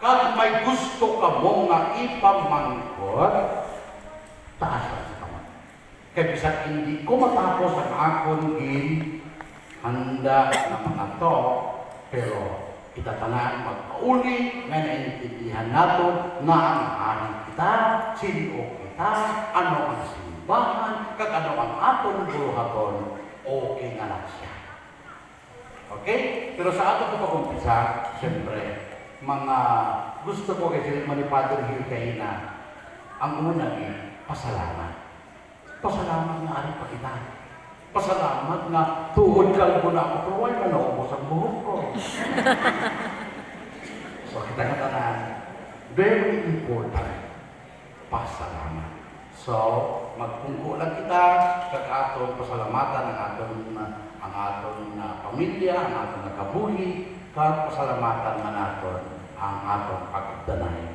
Kag may gusto ka mo nga ipamangkot, taas lang sa kamay. Kaya bisag hindi ko matapos ang akong handa na mga to, pero itatanan magpauli nga naintindihan nato na ang hari kita, sino kita, ano ang simbahan, kag ano ang aton buhaton, okay nga lang siya. Okay? Pero sa ato ko pag-umpisa, siyempre, mga gusto ko kasi ni Father Gil Kahina, ang una pasalamat. Pasalamat nga ari pa kita. Pasalamat na tuhod kalbo na ako, pero wala na ako sa buhok ko. So, kita na tanan, very important, pasalamat. So, magpungko lang kita sa atong pasalamatan ang aton pamilya, ang aton kabuhi, kag pasalamatan man naton ang atong pagdanay